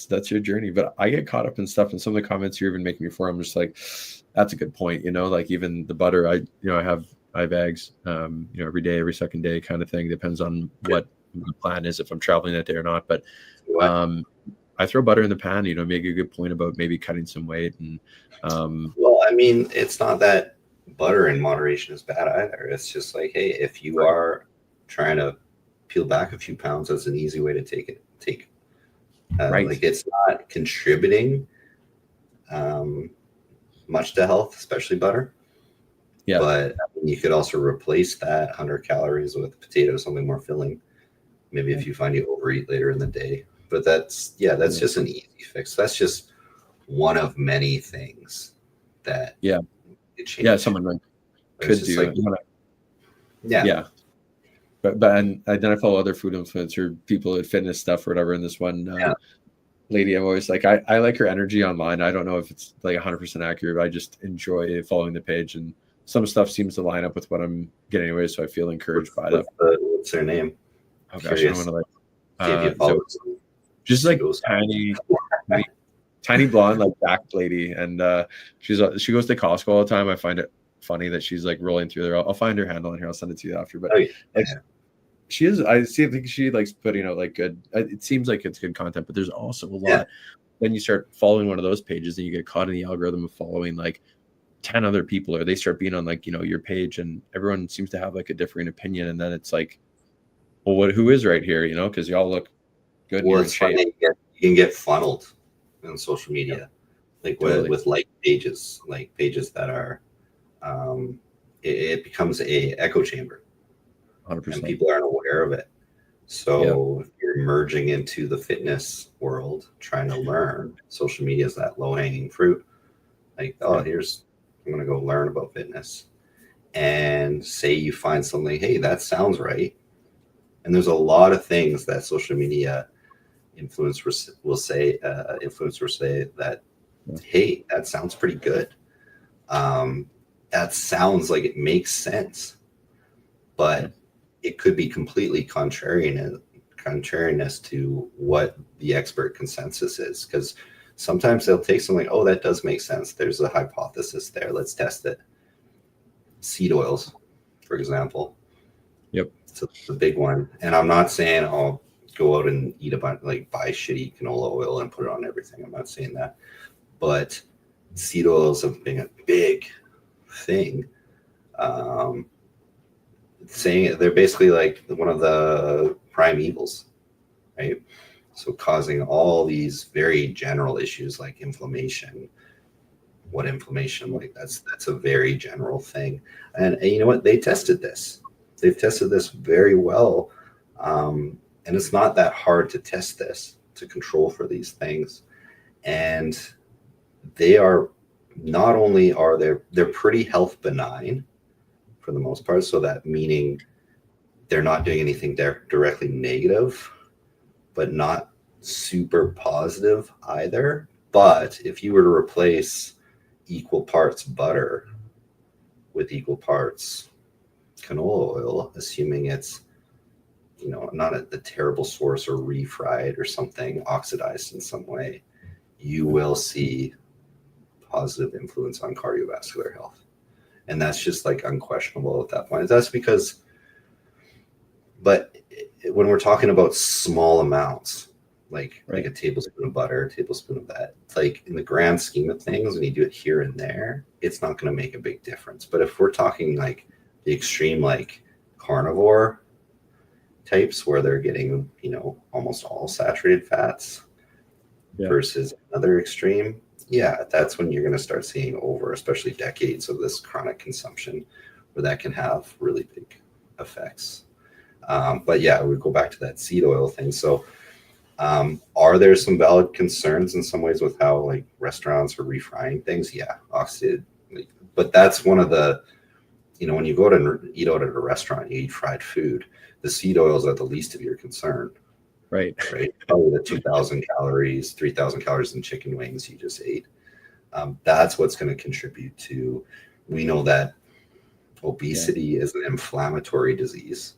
A: That's your journey. But I get caught up in stuff, and some of the comments you're even making before, I'm just like, that's a good point. Like even the butter, I have eggs, every day, every second day kind of thing. Depends on what the plan is, if I'm traveling that day or not. But I throw butter in the pan, make a good point about maybe cutting some weight. And
B: well, I mean, it's not that butter in moderation is bad either. It's just like, hey, if you are trying to peel back a few pounds, that's an easy way to take like, it's not contributing much to health, especially butter. Yeah, but you could also replace that 100 calories with potatoes, something more filling. Maybe if you find you overeat later in the day. But that's just an easy fix. That's just one of many things that
A: someone could do. But then I follow other food influencer people at fitness stuff or whatever. And this one lady, I'm always like, I like her energy online. I don't know if it's like 100% accurate, but I just enjoy following the page, and some stuff seems to line up with what I'm getting anyway. So I feel encouraged by that.
B: What's her name?
A: Oh gosh, I don't want to just like tiny blonde, like back lady. And she goes to Costco all the time. I find it funny that she's like rolling through there. I'll find her handle in here. I'll send it to you after. But she is, I think she likes putting out like good, it seems like it's good content, but there's also a lot. Then you start following one of those pages and you get caught in the algorithm of following like 10 other people, or they start being on like, your page, and everyone seems to have like a differing opinion. And then it's like, well, who is right here? Because you all look good.
B: Well, it's funny. You can get funneled on social media. like
A: Totally.
B: with like pages that are, it becomes a echo chamber, and
A: 100%.
B: people aren't aware of it.
A: Yeah.
B: So if you're merging into the fitness world, trying to learn, social media is that low hanging fruit. Like, oh, here's, I'm going to go learn about fitness. And say you find something, hey, that sounds right. And there's a lot of things that social media influencers will say, that, hey, that sounds pretty good. That sounds like it makes sense, but it could be completely contrariness to what the expert consensus is. Because sometimes they'll take something, oh, that does make sense. There's a hypothesis there. Let's test it. Seed oils, for example.
A: Yep.
B: It's a big one. And I'm not saying, oh, go out and eat a bunch, like buy shitty canola oil and put it on everything. I'm not saying that. But seed oils have been a big thing. Saying they're basically like one of the prime evils, right? So causing all these very general issues like inflammation. What inflammation? Like that's a very general thing. And you know what? They tested this. They've tested this very well. And it's not that hard to test this, to control for these things. And they are, not only are they're pretty health benign for the most part. So that meaning they're not doing anything directly negative, but not super positive either. But if you were to replace equal parts butter with equal parts canola oil, assuming it's, you know, not at the terrible source or refried or something, oxidized in some way, you will see positive influence on cardiovascular health. And that's just like unquestionable at that point. That's because, but when we're talking about small amounts, like a tablespoon of butter, a tablespoon of that, it's like in the grand scheme of things, when you do it here and there, it's not going to make a big difference. But if we're talking like the extreme, like carnivore types where they're getting, you know, almost all saturated fats versus another extreme, yeah, that's when you're going to start seeing over, especially decades of this chronic consumption, where that can have really big effects. But yeah, we go back to that seed oil thing. So are there some valid concerns in some ways with how like restaurants are refrying things? Yeah, oxidated. But that's one of the, you know, when you go out and eat out at a restaurant, you eat fried food, the seed oils are the least of your concern. Right. Probably the 2,000 calories, 3,000 calories in chicken wings you just ate. That's what's going to contribute to, we know that obesity is an inflammatory disease.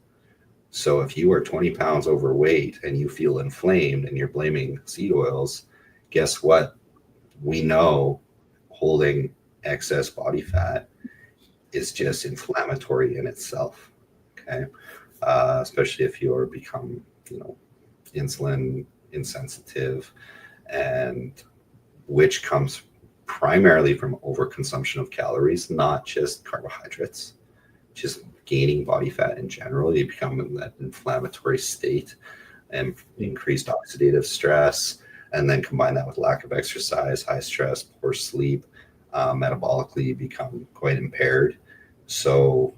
B: So if you are 20 pounds overweight and you feel inflamed and you're blaming seed oils, guess what? We know holding excess body fat is just inflammatory in itself. Okay. Especially if you're become, you know, insulin insensitive, and which comes primarily from overconsumption of calories, not just carbohydrates, just gaining body fat in general. You become in that inflammatory state and increased oxidative stress, and then combine that with lack of exercise, high stress, poor sleep, metabolically you become quite impaired. So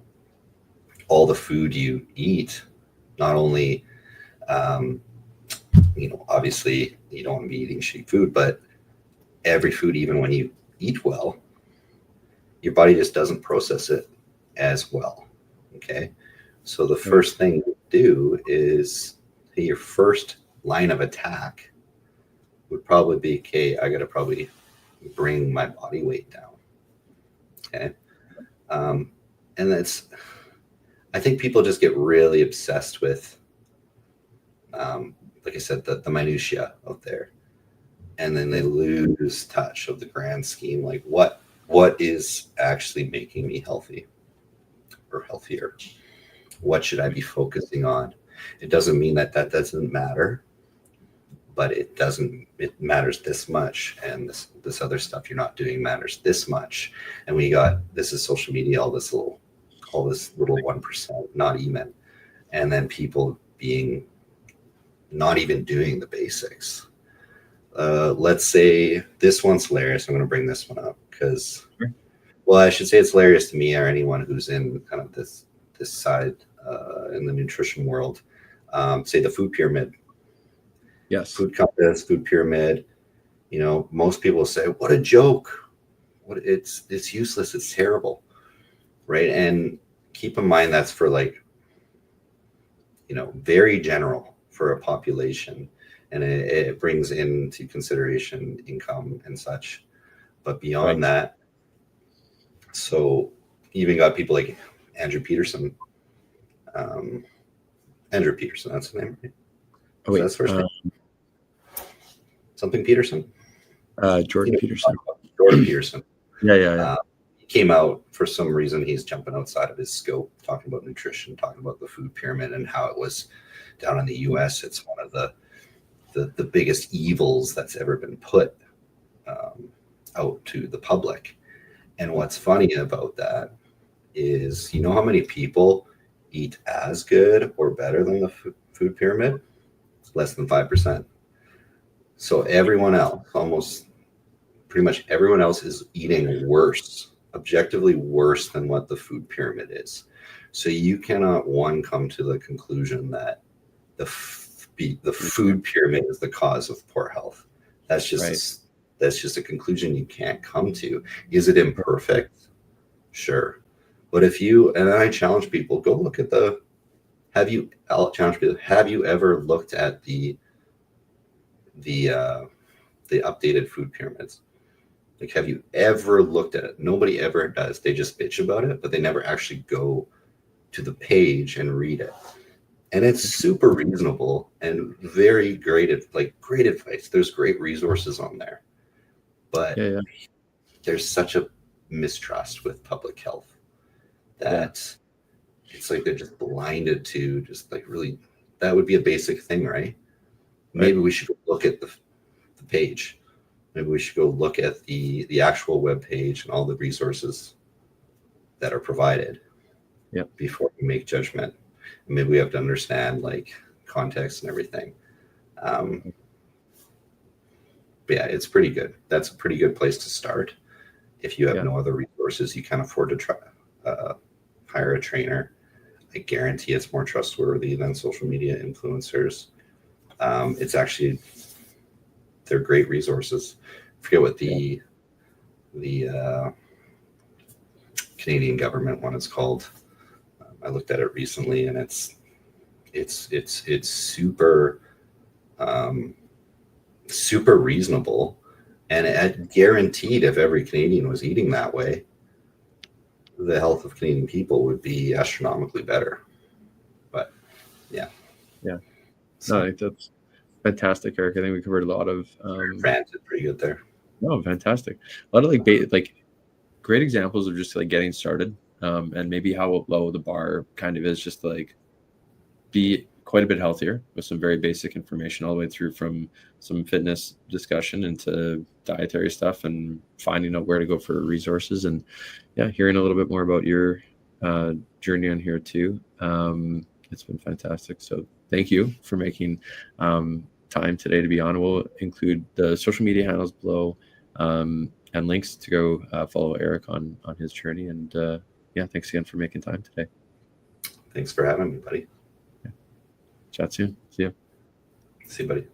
B: all the food you eat, not only you know, obviously you don't want to be eating shitty food, but every food, even when you eat well, your body just doesn't process it as well. Okay. So the first thing you do is, hey, your first line of attack would probably be, okay, I got to probably bring my body weight down. Okay. And that's, I think people just get really obsessed with, like I said, the minutia out there, and then they lose touch of the grand scheme. Like what is actually making me healthy or healthier? What should I be focusing on? It doesn't mean that doesn't matter, but it matters this much, and this other stuff you're not doing matters this much. And we got, this is social media, all this little 1%, not even, and then people being not even doing the basics. let's say this one's hilarious. I'm going to bring this one up because,
A: Sure.
B: well, I should say it's hilarious to me or anyone who's in kind of this side in the nutrition world. Say the food pyramid,
A: Yes.
B: food compass, food pyramid. You know, most people say, "What a joke! It's useless. It's terrible," right? And keep in mind that's for like, you know, very general for a population, and it brings into consideration income and such. But beyond
A: Right.
B: that, so you even got people like Andrew Peterson. Andrew Peterson, that's the name, right?
A: Oh
B: Is that
A: wait,
B: his first name? Something Peterson?
A: Jordan Peterson.
B: Jordan Peterson.
A: Yeah.
B: He came out for some reason. He's jumping outside of his scope, talking about nutrition, talking about the food pyramid and how it was down in the U.S. It's one of the biggest evils that's ever been put out to the public. And what's funny about that is, you know how many people eat as good or better than the food pyramid? Less than 5%. So everyone else, almost pretty much everyone else, is eating worse, objectively worse than what the food pyramid is. So you cannot, one, come to the conclusion that the food pyramid is the cause of poor health. That's just that's just a conclusion you can't come to. Is it imperfect? Sure. But if you, and I challenge people, go look at I'll challenge people, have you ever looked at the updated food pyramids? Like, have you ever looked at it? Nobody ever does. They just bitch about it, but they never actually go to the page and read it. And it's super reasonable and very great advice. There's great resources on there. But there's such a mistrust with public health that it's like they're just blinded to just like, really, that would be a basic thing, right? Maybe we should look at the page. Maybe we should go look at the actual web page and all the resources that are provided before we make judgment. And maybe we have to understand like context and everything. But yeah, it's pretty good. That's a pretty good place to start. If you have no other resources, you can't afford to try hire a trainer. I guarantee it's more trustworthy than social media influencers. It's actually, they're great resources. I forget what the Canadian government one is called. I looked at it recently, and it's super super reasonable, and it guaranteed if every Canadian was eating that way, the health of Canadian people would be astronomically better. But yeah.
A: So, no, I think that's fantastic, Eric. I think we covered a lot of
B: ranted pretty good there.
A: No, fantastic. A lot of like great examples of just like getting started, and maybe how low the bar kind of is, just to like be quite a bit healthier with some very basic information all the way through, from some fitness discussion into dietary stuff and finding out where to go for resources, and hearing a little bit more about your journey on here too. It's been fantastic. So thank you for making time today to be on. We'll include the social media handles below, and links to go follow Eric on his journey. And thanks again for making time today.
B: Thanks for having me, buddy.
A: Chat soon. See you.
B: See you, buddy.